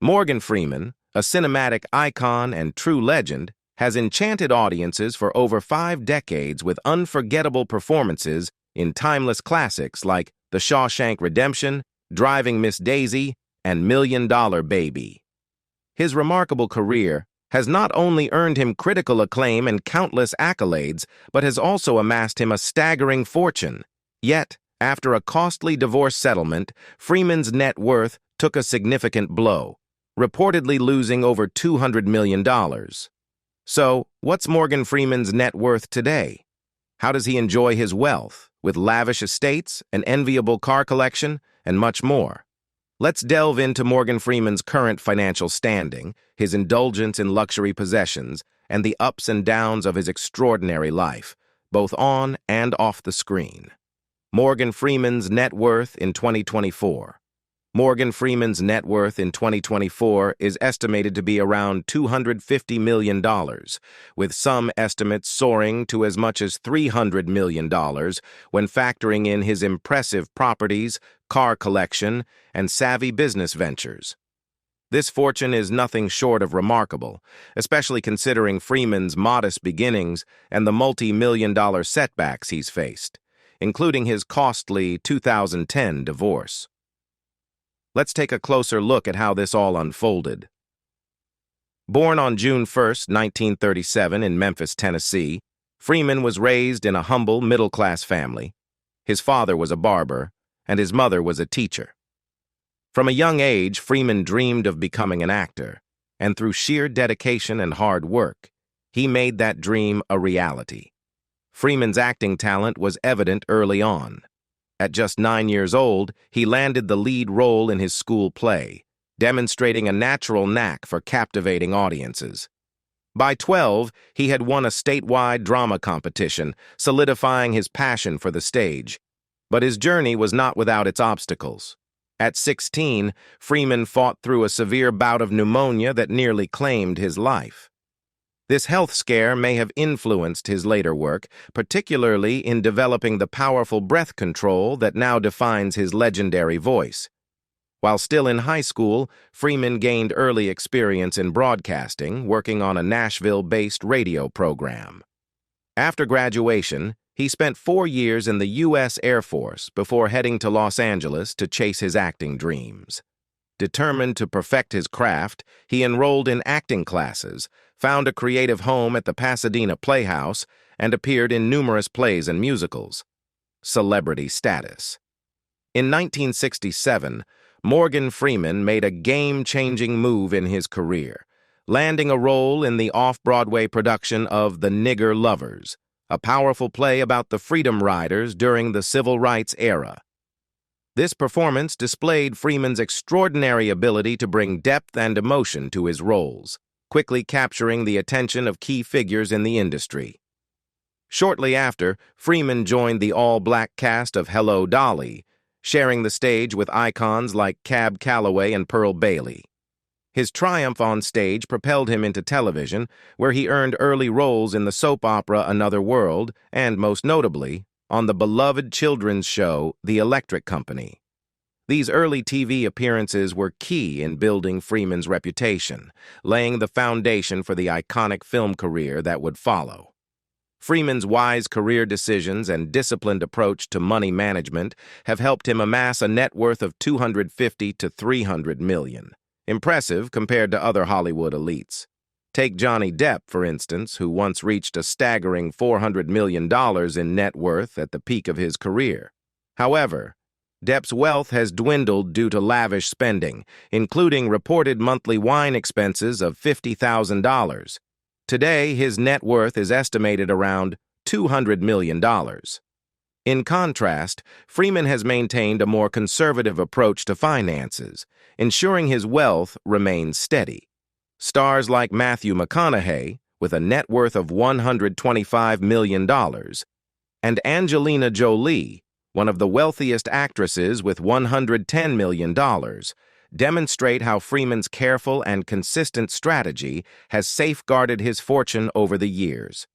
Morgan Freeman, a cinematic icon and true legend, has enchanted audiences for over 5 decades with unforgettable performances in timeless classics like The Shawshank Redemption, Driving Miss Daisy, and Million Dollar Baby. His remarkable career has not only earned him critical acclaim and countless accolades, but has also amassed him a staggering fortune. Yet, after a costly divorce settlement, Freeman's net worth took a significant blow, reportedly losing over $200 million. So, what's Morgan Freeman's net worth today? How does he enjoy his wealth, with lavish estates, an enviable car collection, and much more? Let's delve into Morgan Freeman's current financial standing, his indulgence in luxury possessions, and the ups and downs of his extraordinary life, both on and off the screen. Morgan Freeman's net worth in 2024. Morgan Freeman's net worth in 2024 is estimated to be around $250 million, with some estimates soaring to as much as $300 million when factoring in his impressive properties, car collection, and savvy business ventures. This fortune is nothing short of remarkable, especially considering Freeman's modest beginnings and the multi-million-dollar setbacks he's faced, including his costly 2010 divorce. Let's take a closer look at how this all unfolded. Born on June 1, 1937 in Memphis, Tennessee, Freeman was raised in a humble middle-class family. His father was a barber, and his mother was a teacher. From a young age, Freeman dreamed of becoming an actor, and through sheer dedication and hard work, he made that dream a reality. Freeman's acting talent was evident early on. At just 9 years old, he landed the lead role in his school play, demonstrating a natural knack for captivating audiences. By 12, he had won a statewide drama competition, solidifying his passion for the stage. But his journey was not without its obstacles. At 16, Freeman fought through a severe bout of pneumonia that nearly claimed his life. This health scare may have influenced his later work, particularly in developing the powerful breath control that now defines his legendary voice. While still in high school, Freeman gained early experience in broadcasting, working on a Nashville-based radio program. After graduation, he spent 4 years in the U.S. Air Force before heading to Los Angeles to chase his acting dreams. Determined to perfect his craft, he enrolled in acting classes, found a creative home at the Pasadena Playhouse, and appeared in numerous plays and musicals. Celebrity status. In 1967, Morgan Freeman made a game-changing move in his career, landing a role in the off-Broadway production of The Nigger Lovers, a powerful play about the Freedom Riders during the Civil Rights era. This performance displayed Freeman's extraordinary ability to bring depth and emotion to his roles, quickly capturing the attention of key figures in the industry. Shortly after, Freeman joined the all-black cast of Hello, Dolly, sharing the stage with icons like Cab Calloway and Pearl Bailey. His triumph on stage propelled him into television, where he earned early roles in the soap opera Another World and, most notably, on the beloved children's show The Electric Company. These early TV appearances were key in building Freeman's reputation, laying the foundation for the iconic film career that would follow. Freeman's wise career decisions and disciplined approach to money management have helped him amass a net worth of $250 to $300 million. Impressive compared to other Hollywood elites. Take Johnny Depp, for instance, who once reached a staggering $400 million in net worth at the peak of his career. However, Depp's wealth has dwindled due to lavish spending, including reported monthly wine expenses of $50,000. Today, his net worth is estimated around $200 million. In contrast, Freeman has maintained a more conservative approach to finances, ensuring his wealth remains steady. Stars like Matthew McConaughey, with a net worth of $125 million, and Angelina Jolie, one of the wealthiest actresses with $110 million, demonstrate how Freeman's careful and consistent strategy has safeguarded his fortune over the years.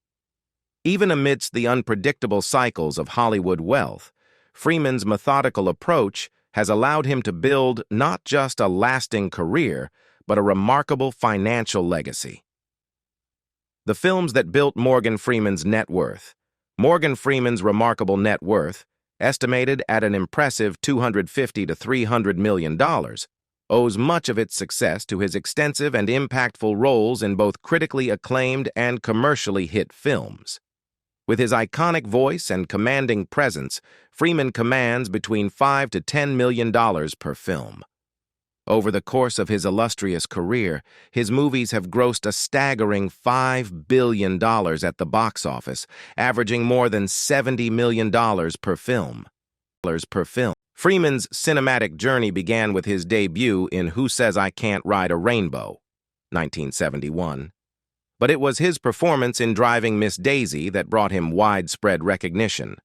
Even amidst the unpredictable cycles of Hollywood wealth, Freeman's methodical approach has allowed him to build not just a lasting career, but a remarkable financial legacy. The films that built Morgan Freeman's net worth. Morgan Freeman's remarkable net worth, estimated at an impressive $250 to $300 million, owes much of its success to his extensive and impactful roles in both critically acclaimed and commercially hit films. With his iconic voice and commanding presence, Freeman commands between $5 to $10 million per film. Over the course of his illustrious career, his movies have grossed a staggering $5 billion at the box office, averaging more than $70 million per film. Freeman's cinematic journey began with his debut in Who Says I Can't Ride a Rainbow, 1971. But it was his performance in Driving Miss Daisy that brought him widespread recognition.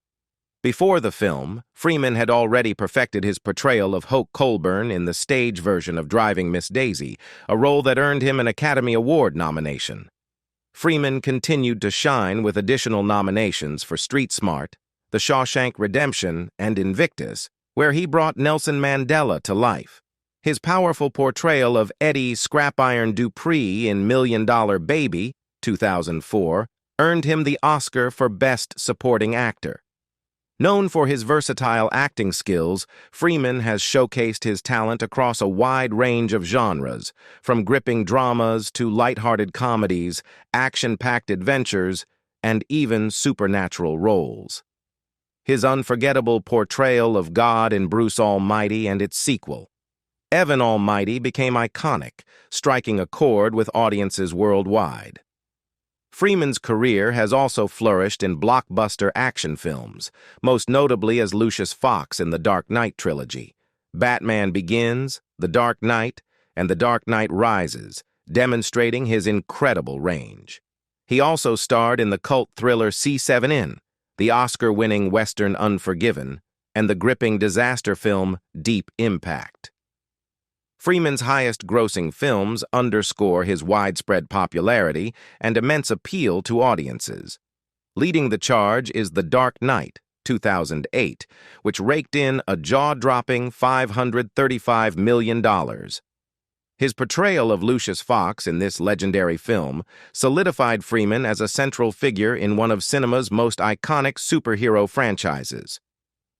Before the film, Freeman had already perfected his portrayal of Hoke Colburn in the stage version of Driving Miss Daisy, a role that earned him an Academy Award nomination. Freeman continued to shine with additional nominations for Street Smart, The Shawshank Redemption, and Invictus, where he brought Nelson Mandela to life. His powerful portrayal of Eddie Scrap Iron Dupree in $1 Million Baby, 2004, earned him the Oscar for Best Supporting Actor. Known for his versatile acting skills, Freeman has showcased his talent across a wide range of genres, from gripping dramas to lighthearted comedies, action-packed adventures, and even supernatural roles. His unforgettable portrayal of God in Bruce Almighty and its sequel, Evan Almighty, became iconic, striking a chord with audiences worldwide. Freeman's career has also flourished in blockbuster action films, most notably as Lucius Fox in the Dark Knight trilogy, Batman Begins, The Dark Knight, and The Dark Knight Rises, demonstrating his incredible range. He also starred in the cult thriller C7N, the Oscar-winning Western Unforgiven, and the gripping disaster film Deep Impact. Freeman's highest-grossing films underscore his widespread popularity and immense appeal to audiences. Leading the charge is The Dark Knight, 2008, which raked in a jaw-dropping $535 million. His portrayal of Lucius Fox in this legendary film solidified Freeman as a central figure in one of cinema's most iconic superhero franchises.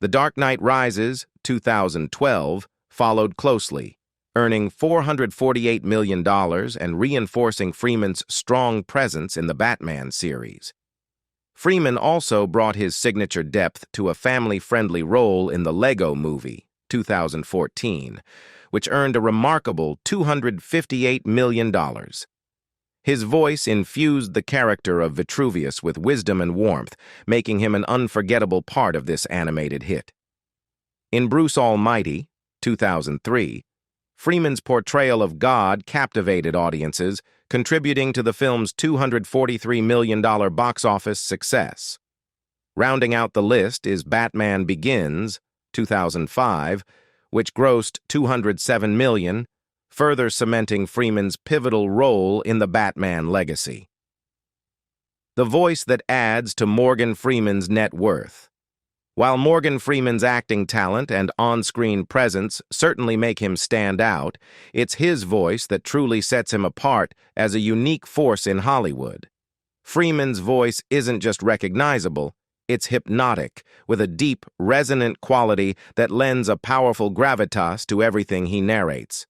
The Dark Knight Rises, 2012, followed closely, earning $448 million and reinforcing Freeman's strong presence in the Batman series. Freeman also brought his signature depth to a family-friendly role in the Lego Movie, 2014, which earned a remarkable $258 million. His voice infused the character of Vitruvius with wisdom and warmth, making him an unforgettable part of this animated hit. In Bruce Almighty, 2003, Freeman's portrayal of God captivated audiences, contributing to the film's $243 million box office success. Rounding out the list is Batman Begins, 2005, which grossed $207 million, further cementing Freeman's pivotal role in the Batman legacy. The voice that adds to Morgan Freeman's net worth. While Morgan Freeman's acting talent and on-screen presence certainly make him stand out, it's his voice that truly sets him apart as a unique force in Hollywood. Freeman's voice isn't just recognizable, it's hypnotic, with a deep, resonant quality that lends a powerful gravitas to everything he narrates.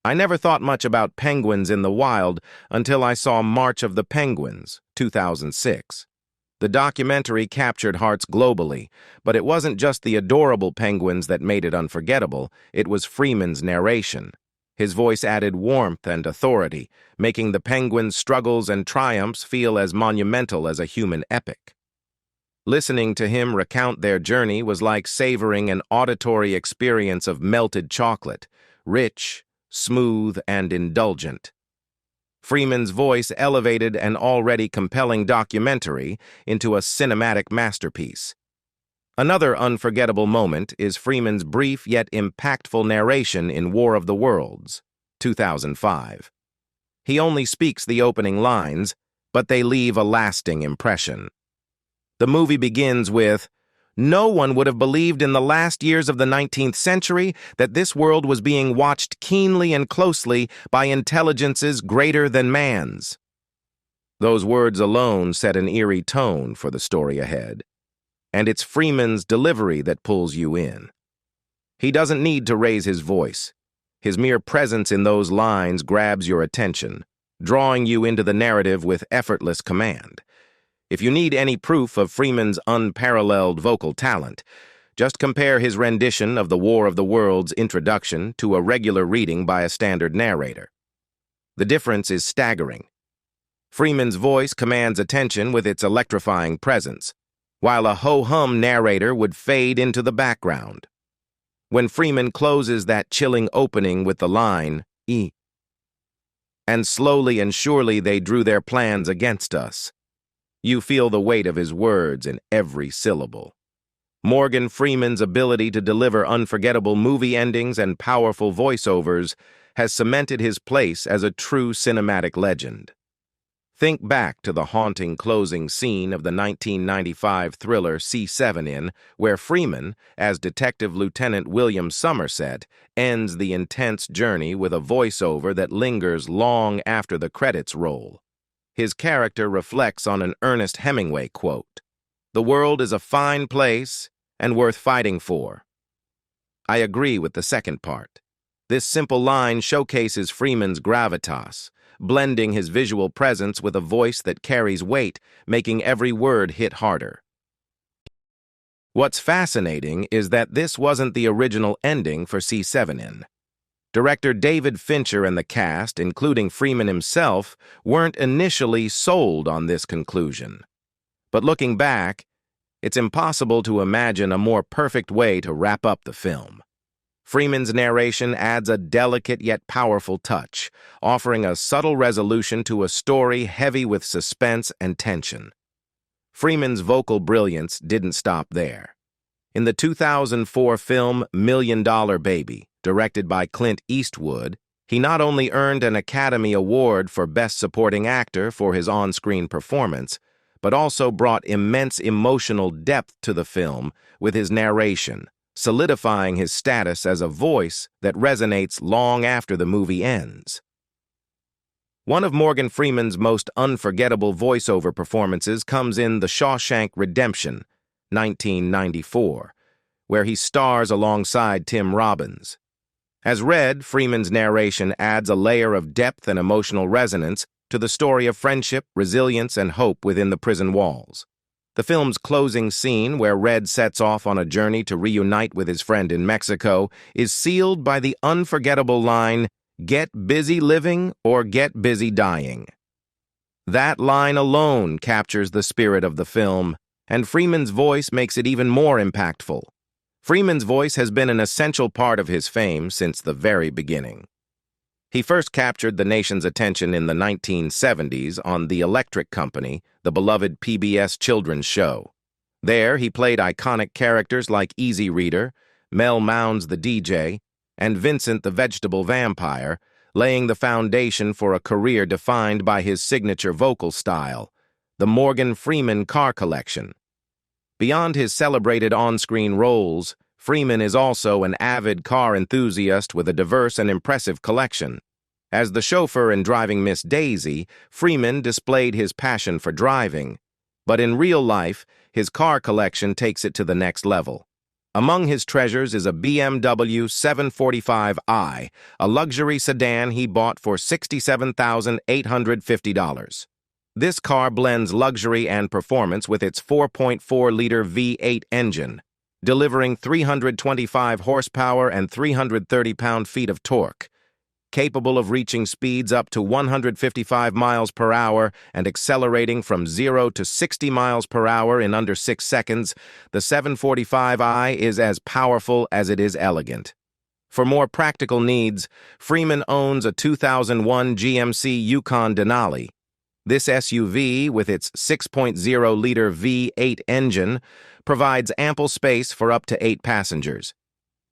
I never thought much about penguins in the wild until I saw March of the Penguins, 2006. The documentary captured hearts globally, but it wasn't just the adorable penguins that made it unforgettable, it was Freeman's narration. His voice added warmth and authority, making the penguins' struggles and triumphs feel as monumental as a human epic. Listening to him recount their journey was like savoring an auditory experience of melted chocolate, rich, smooth, and indulgent. Freeman's voice elevated an already compelling documentary into a cinematic masterpiece. Another unforgettable moment is Freeman's brief yet impactful narration in War of the Worlds, 2005. He only speaks the opening lines, but they leave a lasting impression. The movie begins with, No one would have believed in the last years of the 19th century that this world was being watched keenly and closely by intelligences greater than man's. Those words alone set an eerie tone for the story ahead, and it's Freeman's delivery that pulls you in. He doesn't need to raise his voice. His mere presence in those lines grabs your attention, drawing you into the narrative with effortless command. If you need any proof of Freeman's unparalleled vocal talent, just compare his rendition of the War of the Worlds introduction to a regular reading by a standard narrator. The difference is staggering. Freeman's voice commands attention with its electrifying presence, while a ho-hum narrator would fade into the background. When Freeman closes that chilling opening with the line, "E," and slowly and surely they drew their plans against us, you feel the weight of his words in every syllable. Morgan Freeman's ability to deliver unforgettable movie endings and powerful voiceovers has cemented his place as a true cinematic legend. Think back to the haunting closing scene of the 1995 thriller C7 where Freeman, as Detective Lieutenant William Somerset, ends the intense journey with a voiceover that lingers long after the credits roll. His character reflects on an Ernest Hemingway quote, "The world is a fine place and worth fighting for." I agree with the second part. This simple line showcases Freeman's gravitas, blending his visual presence with a voice that carries weight, making every word hit harder. What's fascinating is that this wasn't the original ending for C7. Director David Fincher and the cast, including Freeman himself, weren't initially sold on this conclusion. But looking back, it's impossible to imagine a more perfect way to wrap up the film. Freeman's narration adds a delicate yet powerful touch, offering a subtle resolution to a story heavy with suspense and tension. Freeman's vocal brilliance didn't stop there. In the 2004 film $1 Million Baby, directed by Clint Eastwood, he not only earned an Academy Award for Best Supporting Actor for his on-screen performance, but also brought immense emotional depth to the film with his narration, solidifying his status as a voice that resonates long after the movie ends. One of Morgan Freeman's most unforgettable voiceover performances comes in The Shawshank Redemption, 1994, where he stars alongside Tim Robbins. As Red, Freeman's narration adds a layer of depth and emotional resonance to the story of friendship, resilience, and hope within the prison walls. The film's closing scene, where Red sets off on a journey to reunite with his friend in Mexico, is sealed by the unforgettable line, "Get busy living or get busy dying." That line alone captures the spirit of the film, and Freeman's voice makes it even more impactful. Freeman's voice has been an essential part of his fame since the very beginning. He first captured the nation's attention in the 1970s on The Electric Company, the beloved PBS children's show. There, he played iconic characters like Easy Reader, Mel Mounds the DJ, and Vincent the Vegetable Vampire, laying the foundation for a career defined by his signature vocal style, the Morgan Freeman Car Collection. Beyond his celebrated on-screen roles, Freeman is also an avid car enthusiast with a diverse and impressive collection. As the chauffeur in Driving Miss Daisy, Freeman displayed his passion for driving, but in real life, his car collection takes it to the next level. Among his treasures is a BMW 745i, a luxury sedan he bought for $67,850. This car blends luxury and performance with its 4.4-liter V8 engine, delivering 325 horsepower and 330 pound-feet of torque. Capable of reaching speeds up to 155 miles per hour and accelerating from 0 to 60 miles per hour in under 6 seconds, the 745i is as powerful as it is elegant. For more practical needs, Freeman owns a 2001 GMC Yukon Denali. This SUV, with its 6.0-liter V8 engine, provides ample space for up to 8 passengers.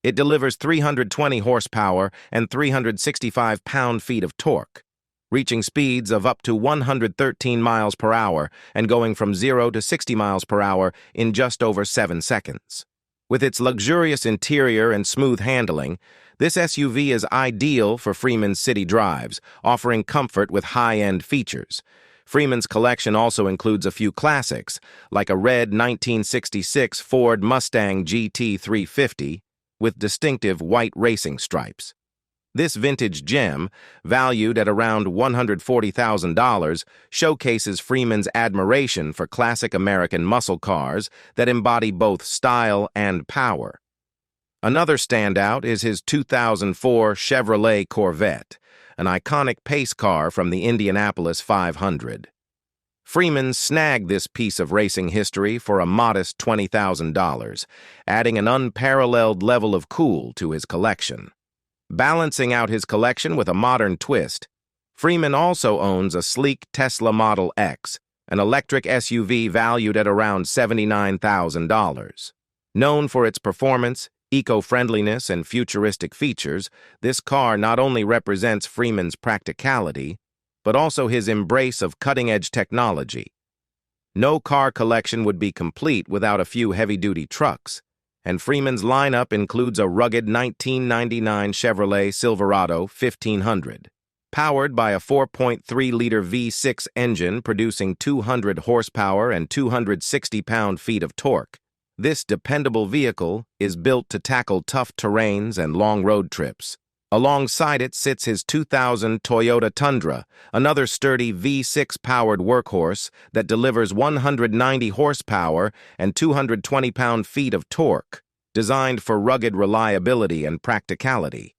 It delivers 320 horsepower and 365 pound-feet of torque. reaching speeds of up to 113 miles per hour and going from 0 to 60 miles per hour in just over 7 seconds. With its luxurious interior and smooth handling, this SUV is ideal for Freeman's city drives, offering comfort with high-end features. Freeman's collection also includes a few classics, like a red 1966 Ford Mustang GT 350 with distinctive white racing stripes. This vintage gem, valued at around $140,000, showcases Freeman's admiration for classic American muscle cars that embody both style and power. Another standout is his 2004 Chevrolet Corvette, an iconic pace car from the Indianapolis 500. Freeman snagged this piece of racing history for a modest $20,000, adding an unparalleled level of cool to his collection. Balancing out his collection with a modern twist, Freeman also owns a sleek Tesla Model X, an electric SUV valued at around $79,000. Known for its performance, eco-friendliness, and futuristic features, this car not only represents Freeman's practicality, but also his embrace of cutting-edge technology. No car collection would be complete without a few heavy-duty trucks, and Freeman's lineup includes a rugged 1999 Chevrolet Silverado 1500. Powered by a 4.3-liter V6 engine producing 200 horsepower and 260 pound-feet of torque, this dependable vehicle is built to tackle tough terrains and long road trips. Alongside it sits his 2000 Toyota Tundra, another sturdy V6-powered workhorse that delivers 190 horsepower and 220 pound-feet of torque, designed for rugged reliability and practicality.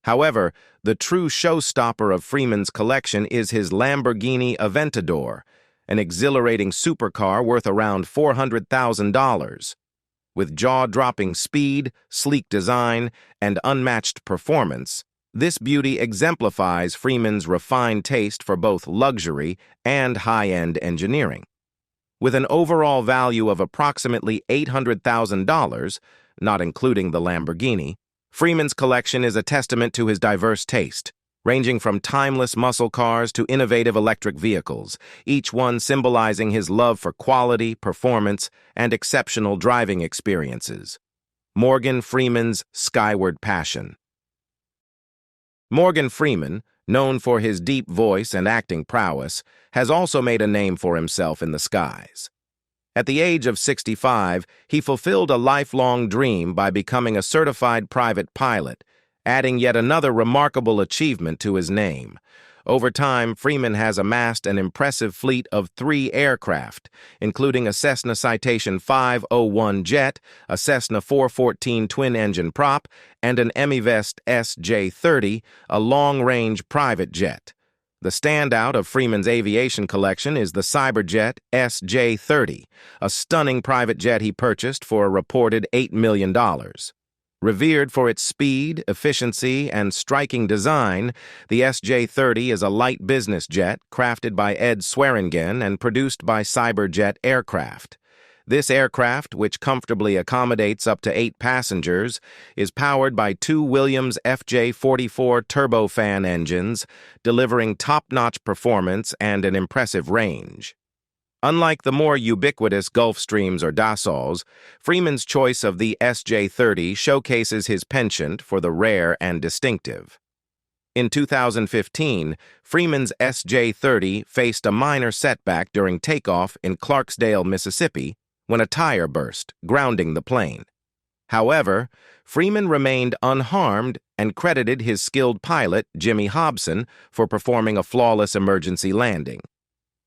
However, the true showstopper of Freeman's collection is his Lamborghini Aventador, an exhilarating supercar worth around $400,000. With jaw-dropping speed, sleek design, and unmatched performance, this beauty exemplifies Freeman's refined taste for both luxury and high-end engineering. With an overall value of approximately $800,000, not including the Lamborghini, Freeman's collection is a testament to his diverse taste, ranging from timeless muscle cars to innovative electric vehicles, each one symbolizing his love for quality, performance, and exceptional driving experiences. Morgan Freeman's Skyward Passion. Morgan Freeman, known for his deep voice and acting prowess, has also made a name for himself in the skies. At the age of 65, he fulfilled a lifelong dream by becoming a certified private pilot, adding yet another remarkable achievement to his name. Over time, Freeman has amassed an impressive fleet of 3 aircraft, including a Cessna Citation 501 jet, a Cessna 414 twin-engine prop, and an Emivest SJ-30, a long-range private jet. The standout of Freeman's aviation collection is the Cyberjet SJ-30, a stunning private jet he purchased for a reported $8 million. Revered for its speed, efficiency, and striking design, the SJ-30 is a light business jet crafted by Ed Swearingen and produced by Cyberjet Aircraft. This aircraft, which comfortably accommodates up to 8 passengers, is powered by 2 Williams FJ-44 turbofan engines, delivering top-notch performance and an impressive range. Unlike the more ubiquitous Gulfstreams or Dassauls, Freeman's choice of the SJ-30 showcases his penchant for the rare and distinctive. In 2015, Freeman's SJ-30 faced a minor setback during takeoff in Clarksdale, Mississippi, when a tire burst, grounding the plane. However, Freeman remained unharmed and credited his skilled pilot, Jimmy Hobson, for performing a flawless emergency landing.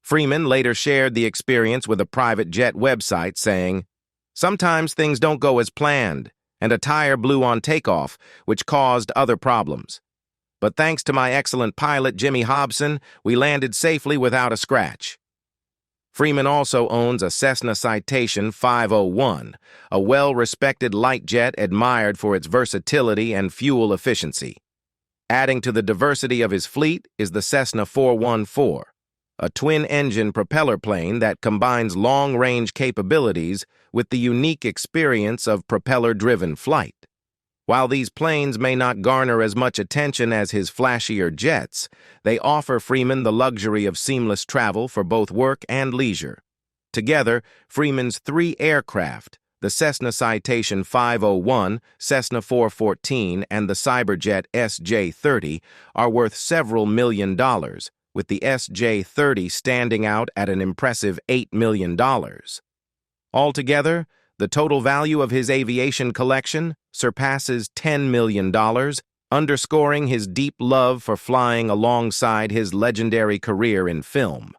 Freeman later shared the experience with a private jet website, saying, "Sometimes things don't go as planned, and a tire blew on takeoff, which caused other problems. But thanks to my excellent pilot, Jimmy Hobson, we landed safely without a scratch." Freeman also owns a Cessna Citation 501, a well-respected light jet admired for its versatility and fuel efficiency. Adding to the diversity of his fleet is the Cessna 414, a twin-engine propeller plane that combines long-range capabilities with the unique experience of propeller-driven flight. While these planes may not garner as much attention as his flashier jets, they offer Freeman the luxury of seamless travel for both work and leisure. Together, Freeman's three aircraft, the Cessna Citation 501, Cessna 414, and the Cyberjet SJ-30, are worth several $1 million, with the SJ-30 standing out at an impressive $8 million. Altogether, the total value of his aviation collection surpasses $10 million, underscoring his deep love for flying alongside his legendary career in film.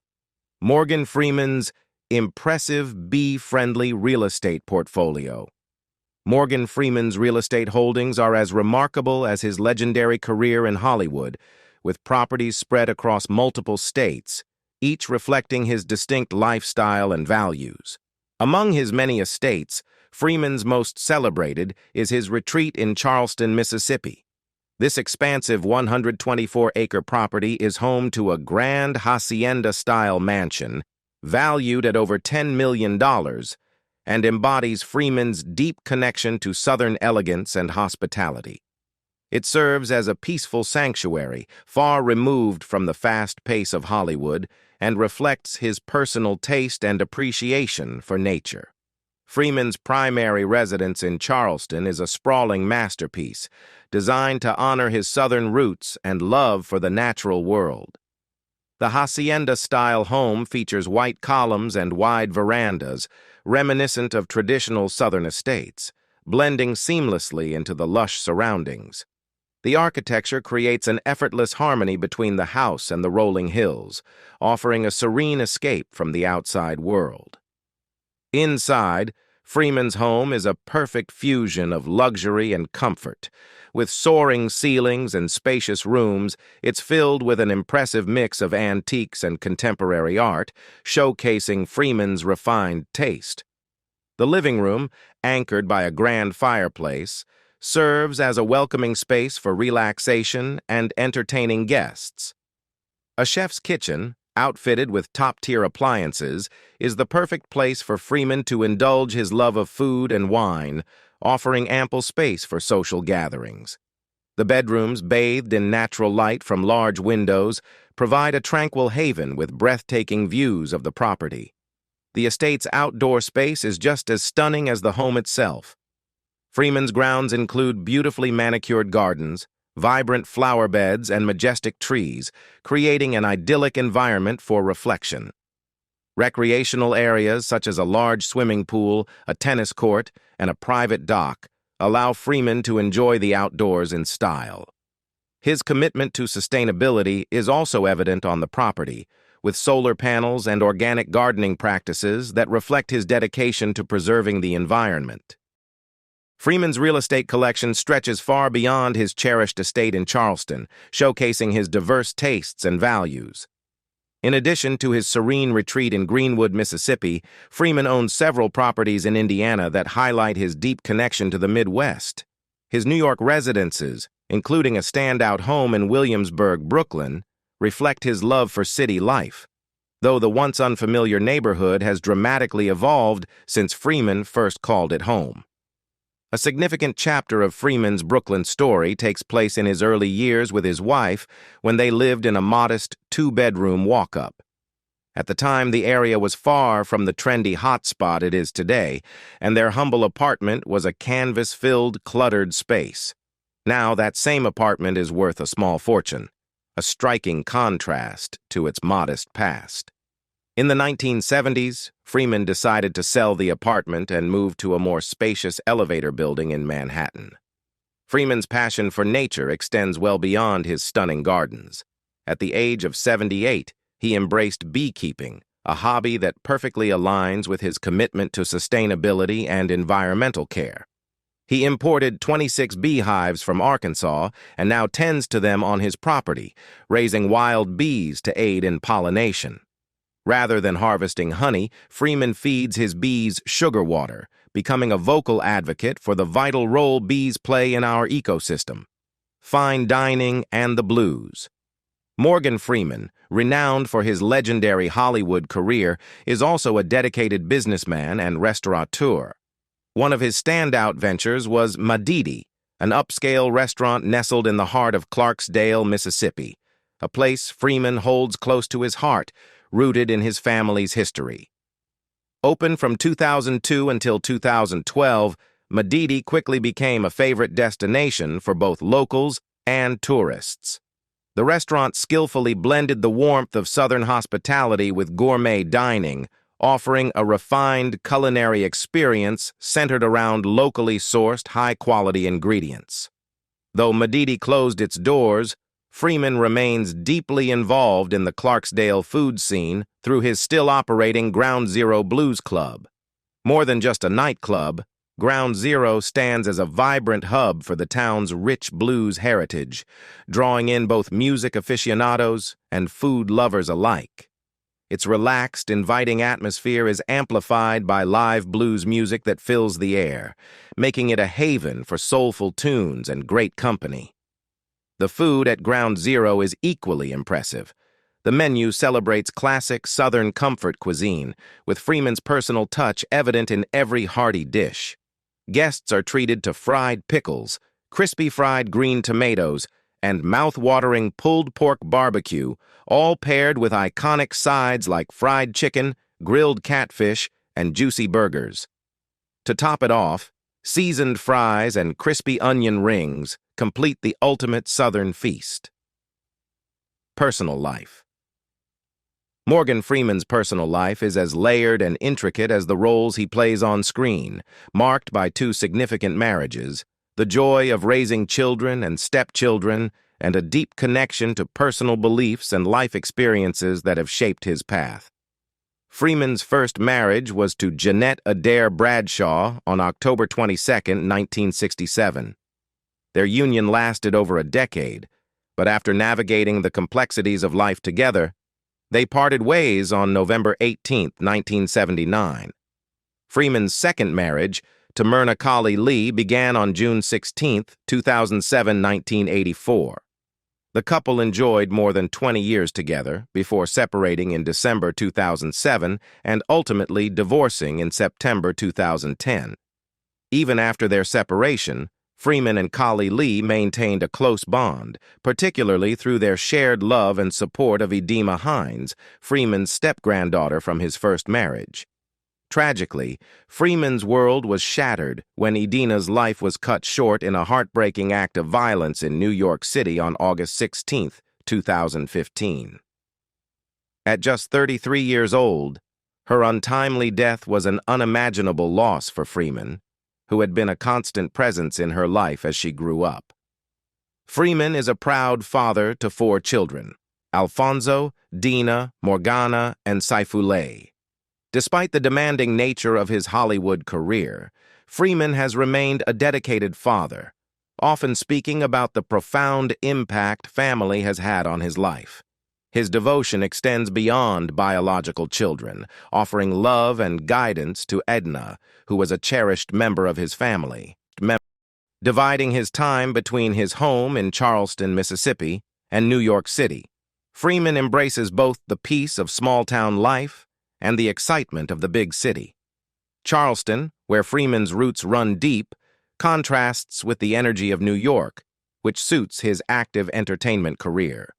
Morgan Freeman's impressive bee-friendly real estate portfolio. Morgan Freeman's real estate holdings are as remarkable as his legendary career in Hollywood, with properties spread across multiple states, each reflecting his distinct lifestyle and values. Among his many estates, Freeman's most celebrated is his retreat in Charleston, Mississippi. This expansive 124-acre property is home to a grand hacienda-style mansion valued at over $10 million and embodies Freeman's deep connection to Southern elegance and hospitality. It serves as a peaceful sanctuary, far removed from the fast pace of Hollywood, and reflects his personal taste and appreciation for nature. Freeman's primary residence in Charleston is a sprawling masterpiece, designed to honor his Southern roots and love for the natural world. The hacienda-style home features white columns and wide verandas, reminiscent of traditional Southern estates, blending seamlessly into the lush surroundings. The architecture creates an effortless harmony between the house and the rolling hills, offering a serene escape from the outside world. Inside, Freeman's home is a perfect fusion of luxury and comfort. With soaring ceilings and spacious rooms, it's filled with an impressive mix of antiques and contemporary art, showcasing Freeman's refined taste. The living room, anchored by a grand fireplace, serves as a welcoming space for relaxation and entertaining guests. A chef's kitchen, outfitted with top-tier appliances, is the perfect place for Freeman to indulge his love of food and wine, offering ample space for social gatherings. The bedrooms, bathed in natural light from large windows, provide a tranquil haven with breathtaking views of the property. The estate's outdoor space is just as stunning as the home itself. Freeman's grounds include beautifully manicured gardens, vibrant flower beds, and majestic trees, creating an idyllic environment for reflection. Recreational areas such as a large swimming pool, a tennis court, and a private dock allow Freeman to enjoy the outdoors in style. His commitment to sustainability is also evident on the property, with solar panels and organic gardening practices that reflect his dedication to preserving the environment. Freeman's real estate collection stretches far beyond his cherished estate in Charleston, showcasing his diverse tastes and values. In addition to his serene retreat in Greenwood, Mississippi, Freeman owns several properties in Indiana that highlight his deep connection to the Midwest. His New York residences, including a standout home in Williamsburg, Brooklyn, reflect his love for city life, though the once unfamiliar neighborhood has dramatically evolved since Freeman first called it home. A significant chapter of Freeman's Brooklyn story takes place in his early years with his wife when they lived in a modest two-bedroom walk-up. At the time, the area was far from the trendy hotspot it is today, and their humble apartment was a canvas-filled, cluttered space. Now, that same apartment is worth a small fortune, a striking contrast to its modest past. In the 1970s, Freeman decided to sell the apartment and move to a more spacious elevator building in Manhattan. Freeman's passion for nature extends well beyond his stunning gardens. At the age of 78, he embraced beekeeping, a hobby that perfectly aligns with his commitment to sustainability and environmental care. He imported 26 beehives from Arkansas and now tends to them on his property, raising wild bees to aid in pollination. Rather than harvesting honey, Freeman feeds his bees sugar water, becoming a vocal advocate for the vital role bees play in our ecosystem. Fine dining and the blues. Morgan Freeman, renowned for his legendary Hollywood career, is also a dedicated businessman and restaurateur. One of his standout ventures was Madidi, an upscale restaurant nestled in the heart of Clarksdale, Mississippi, a place Freeman holds close to his heart, rooted in his family's history. Open from 2002 until 2012, Madidi quickly became a favorite destination for both locals and tourists. The restaurant skillfully blended the warmth of Southern hospitality with gourmet dining, offering a refined culinary experience centered around locally sourced, high-quality ingredients. Though Madidi closed its doors, Freeman remains deeply involved in the Clarksdale food scene through his still-operating Ground Zero Blues Club. More than just a nightclub, Ground Zero stands as a vibrant hub for the town's rich blues heritage, drawing in both music aficionados and food lovers alike. Its relaxed, inviting atmosphere is amplified by live blues music that fills the air, making it a haven for soulful tunes and great company. The food at Ground Zero is equally impressive. The menu celebrates classic Southern comfort cuisine, with Freeman's personal touch evident in every hearty dish. Guests are treated to fried pickles, crispy fried green tomatoes, and mouth-watering pulled pork barbecue, all paired with iconic sides like fried chicken, grilled catfish, and juicy burgers. To top it off, seasoned fries and crispy onion rings complete the ultimate Southern feast. Personal life. Morgan Freeman's personal life is as layered and intricate as the roles he plays on screen, marked by 2 significant marriages, the joy of raising children and stepchildren, and a deep connection to personal beliefs and life experiences that have shaped his path. Freeman's first marriage was to Jeanette Adair Bradshaw on October 22, 1967. Their union lasted over a decade, but after navigating the complexities of life together, they parted ways on November 18, 1979. Freeman's second marriage, to Myrna Colley Lee, began on June 16, 2007, 1984. The couple enjoyed more than 20 years together before separating in December 2007 and ultimately divorcing in September 2010. Even after their separation, Freeman and Colley Lee maintained a close bond, particularly through their shared love and support of Edema Hines, Freeman's step-granddaughter from his first marriage. Tragically, Freeman's world was shattered when Edina's life was cut short in a heartbreaking act of violence in New York City on August 16, 2015. At just 33 years old, her untimely death was an unimaginable loss for Freeman, who had been a constant presence in her life as she grew up. Freeman is a proud father to 4 children, Alfonso, Dina, Morgana, and Saifullah. Despite the demanding nature of his Hollywood career, Freeman has remained a dedicated father, often speaking about the profound impact family has had on his life. His devotion extends beyond biological children, offering love and guidance to Edna, who was a cherished member of his family. Dividing his time between his home in Charleston, Mississippi, and New York City, Freeman embraces both the peace of small-town life and the excitement of the big city. Charleston, where Freeman's roots run deep, contrasts with the energy of New York, which suits his active entertainment career.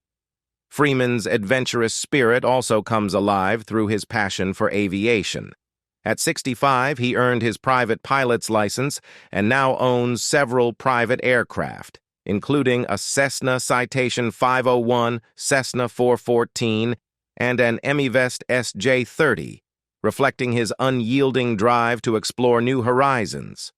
Freeman's adventurous spirit also comes alive through his passion for aviation. At 65, he earned his private pilot's license and now owns several private aircraft, including a Cessna Citation 501, Cessna 414, and an Emivest SJ-30, reflecting his unyielding drive to explore new horizons.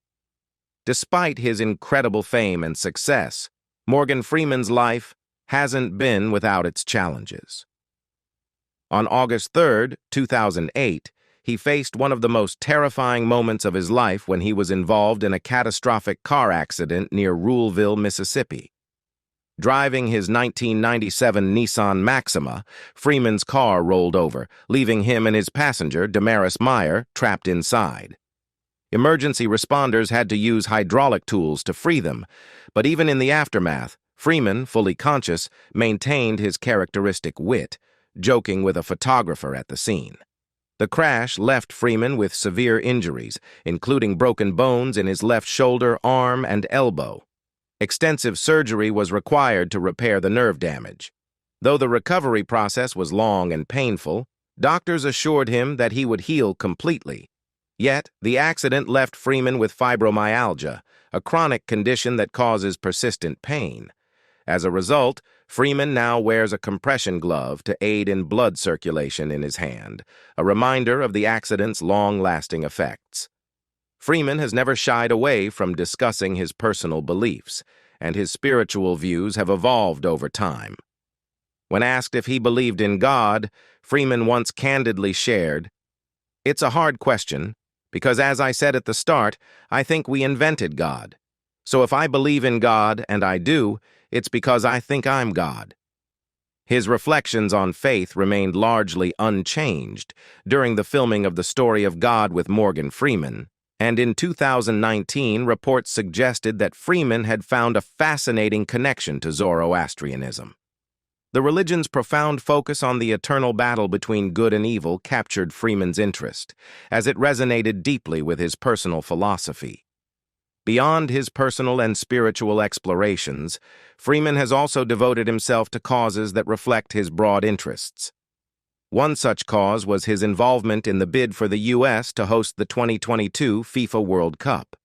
Despite his incredible fame and success, Morgan Freeman's life hasn't been without its challenges. On August 3, 2008, he faced one of the most terrifying moments of his life when he was involved in a catastrophic car accident near Ruleville, Mississippi. Driving his 1997 Nissan Maxima, Freeman's car rolled over, leaving him and his passenger, Damaris Meyer, trapped inside. Emergency responders had to use hydraulic tools to free them, but even in the aftermath, Freeman, fully conscious, maintained his characteristic wit, joking with a photographer at the scene. The crash left Freeman with severe injuries, including broken bones in his left shoulder, arm, and elbow. Extensive surgery was required to repair the nerve damage. Though the recovery process was long and painful, doctors assured him that he would heal completely. Yet, the accident left Freeman with fibromyalgia, a chronic condition that causes persistent pain. As a result, Freeman now wears a compression glove to aid in blood circulation in his hand, a reminder of the accident's long-lasting effects. Freeman has never shied away from discussing his personal beliefs, and his spiritual views have evolved over time. When asked if he believed in God, Freeman once candidly shared, "It's a hard question, because as I said at the start, I think we invented God. So if I believe in God, and I do, it's because I think I'm God." His reflections on faith remained largely unchanged during the filming of The Story of God with Morgan Freeman, and in 2019 reports suggested that Freeman had found a fascinating connection to Zoroastrianism. The religion's profound focus on the eternal battle between good and evil captured Freeman's interest, as it resonated deeply with his personal philosophy. Beyond his personal and spiritual explorations, Freeman has also devoted himself to causes that reflect his broad interests. One such cause was his involvement in the bid for the U.S. to host the 2022 FIFA World Cup.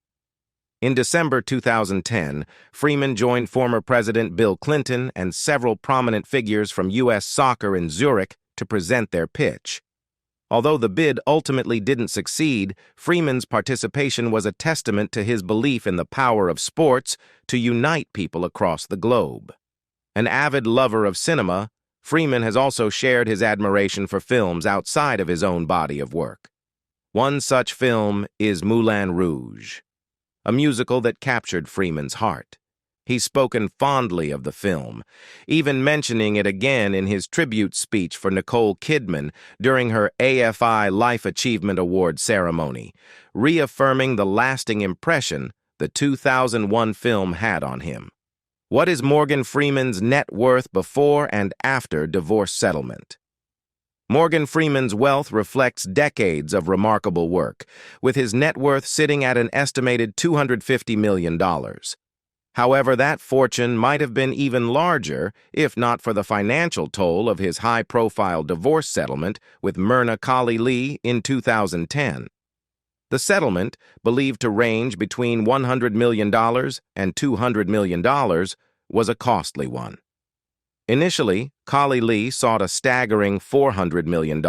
In December 2010, Freeman joined former President Bill Clinton and several prominent figures from U.S. soccer in Zurich to present their pitch. Although the bid ultimately didn't succeed, Freeman's participation was a testament to his belief in the power of sports to unite people across the globe. An avid lover of cinema, Freeman has also shared his admiration for films outside of his own body of work. One such film is Moulin Rouge, a musical that captured Freeman's heart. He's spoken fondly of the film, even mentioning it again in his tribute speech for Nicole Kidman during her AFI Life Achievement Award ceremony, reaffirming the lasting impression the 2001 film had on him. What is Morgan Freeman's net worth before and after divorce settlement? Morgan Freeman's wealth reflects decades of remarkable work, with his net worth sitting at an estimated $250 million. However, that fortune might have been even larger if not for the financial toll of his high-profile divorce settlement with Myrna Kali Lee in 2010. The settlement, believed to range between $100 million and $200 million, was a costly one. Initially, Kali Lee sought a staggering $400 million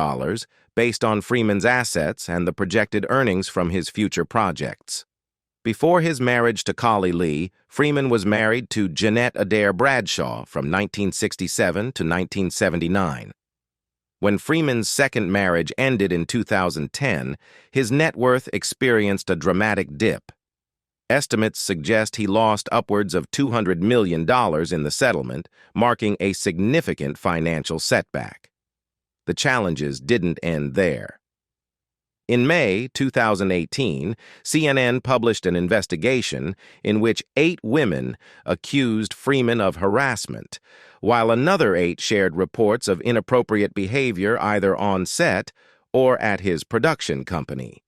based on Freeman's assets and the projected earnings from his future projects. Before his marriage to Kali Lee, Freeman was married to Jeanette Adair Bradshaw from 1967 to 1979. When Freeman's second marriage ended in 2010, his net worth experienced a dramatic dip. Estimates suggest he lost upwards of $200 million in the settlement, marking a significant financial setback. The challenges didn't end there. In May 2018, CNN published an investigation in which 8 women accused Freeman of harassment, while another 8 shared reports of inappropriate behavior either on set or at his production company.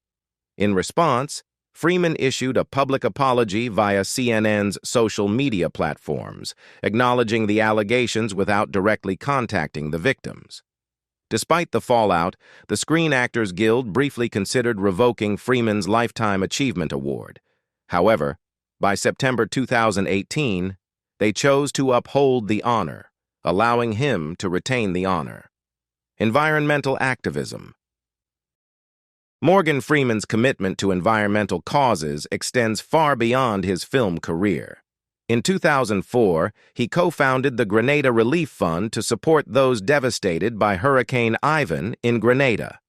In response, Freeman issued a public apology via CNN's social media platforms, acknowledging the allegations without directly contacting the victims. Despite the fallout, the Screen Actors Guild briefly considered revoking Freeman's Lifetime Achievement Award. However, by September 2018, they chose to uphold the honor, allowing him to retain the honor. Environmental activism. Morgan Freeman's commitment to environmental causes extends far beyond his film career. In 2004, he co-founded the Grenada Relief Fund to support those devastated by Hurricane Ivan in Grenada.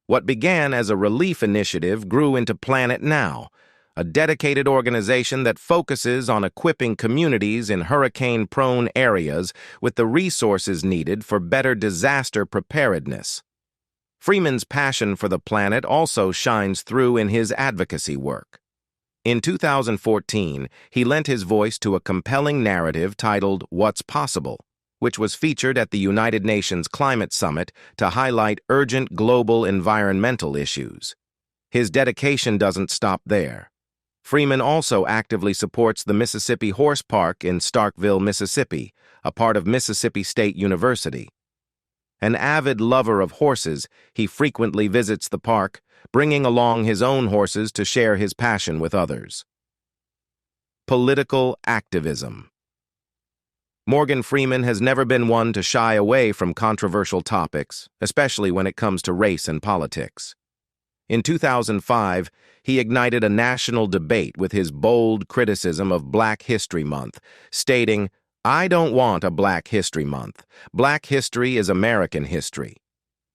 What began as a relief initiative grew into Planet Now, a dedicated organization that focuses on equipping communities in hurricane-prone areas with the resources needed for better disaster preparedness. Freeman's passion for the planet also shines through in his advocacy work. In 2014, he lent his voice to a compelling narrative titled What's Possible, which was featured at the United Nations Climate Summit to highlight urgent global environmental issues. His dedication doesn't stop there. Freeman also actively supports the Mississippi Horse Park in Starkville, Mississippi, a part of Mississippi State University. An avid lover of horses, he frequently visits the park, bringing along his own horses to share his passion with others. Political activism. Morgan Freeman has never been one to shy away from controversial topics, especially when it comes to race and politics. In 2005, he ignited a national debate with his bold criticism of Black History Month, stating, "I don't want a Black History Month. Black history is American history."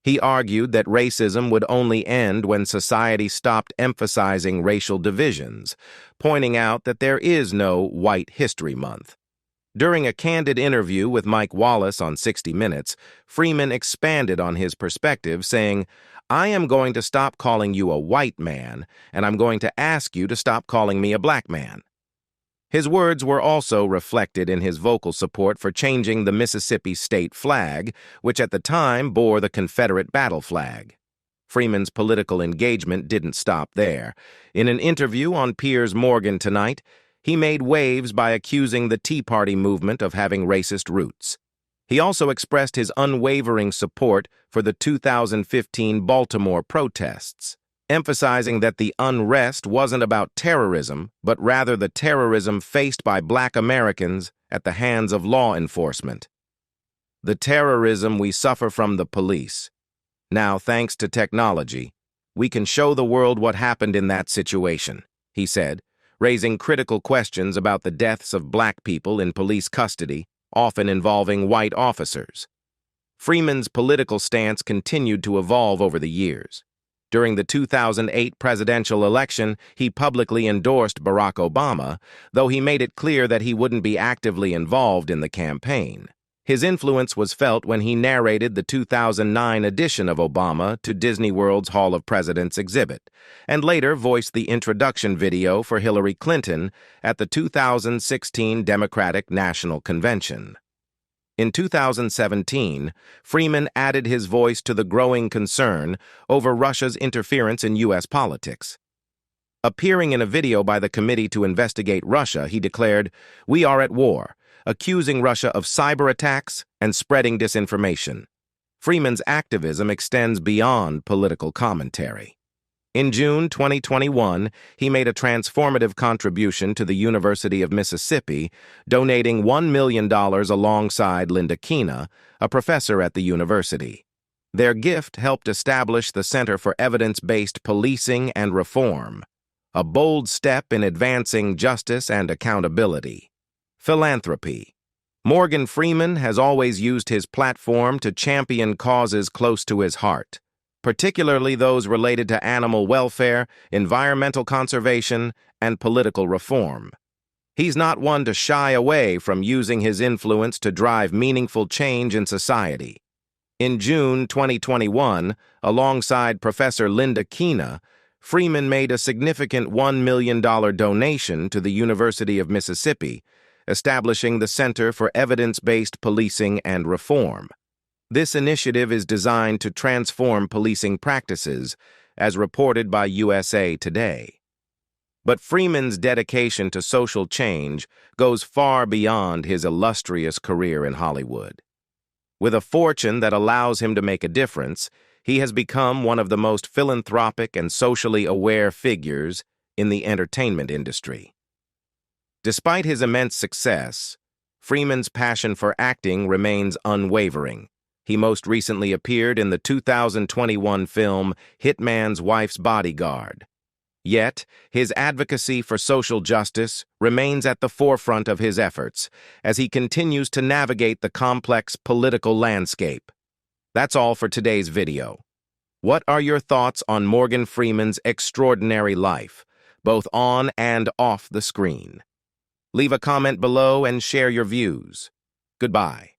He argued that racism would only end when society stopped emphasizing racial divisions, pointing out that there is no White History Month. During a candid interview with Mike Wallace on 60 Minutes, Freeman expanded on his perspective, saying, "I am going to stop calling you a white man, and I'm going to ask you to stop calling me a black man." His words were also reflected in his vocal support for changing the Mississippi state flag, which at the time bore the Confederate battle flag. Freeman's political engagement didn't stop there. In an interview on Piers Morgan Tonight, he made waves by accusing the Tea Party movement of having racist roots. He also expressed his unwavering support for the 2015 Baltimore protests, emphasizing that the unrest wasn't about terrorism, but rather the terrorism faced by Black Americans at the hands of law enforcement. "The terrorism we suffer from the police. Now, thanks to technology, we can show the world what happened in that situation," he said, raising critical questions about the deaths of Black people in police custody, often involving white officers. Freeman's political stance continued to evolve over the years. During the 2008 presidential election, he publicly endorsed Barack Obama, though he made it clear that he wouldn't be actively involved in the campaign. His influence was felt when he narrated the 2009 edition of Obama to Disney World's Hall of Presidents exhibit, and later voiced the introduction video for Hillary Clinton at the 2016 Democratic National Convention. In 2017, Freeman added his voice to the growing concern over Russia's interference in U.S. politics. Appearing in a video by the Committee to Investigate Russia, he declared, "We are at war," accusing Russia of cyber attacks and spreading disinformation. Freeman's activism extends beyond political commentary. In June 2021, he made a transformative contribution to the University of Mississippi, donating $1 million alongside Linda Kina, a professor at the university. Their gift helped establish the Center for Evidence-Based Policing and Reform, a bold step in advancing justice and accountability. Philanthropy. Morgan Freeman has always used his platform to champion causes close to his heart, particularly those related to animal welfare, environmental conservation, and political reform. He's not one to shy away from using his influence to drive meaningful change in society. In June 2021, alongside Professor Linda Kina, Freeman made a significant $1 million donation to the University of Mississippi, establishing the Center for Evidence-Based Policing and Reform. This initiative is designed to transform policing practices, as reported by USA Today. But Freeman's dedication to social change goes far beyond his illustrious career in Hollywood. With a fortune that allows him to make a difference, he has become one of the most philanthropic and socially aware figures in the entertainment industry. Despite his immense success, Freeman's passion for acting remains unwavering. He most recently appeared in the 2021 film Hitman's Wife's Bodyguard. Yet, his advocacy for social justice remains at the forefront of his efforts as he continues to navigate the complex political landscape. That's all for today's video. What are your thoughts on Morgan Freeman's extraordinary life, both on and off the screen? Leave a comment below and share your views. Goodbye.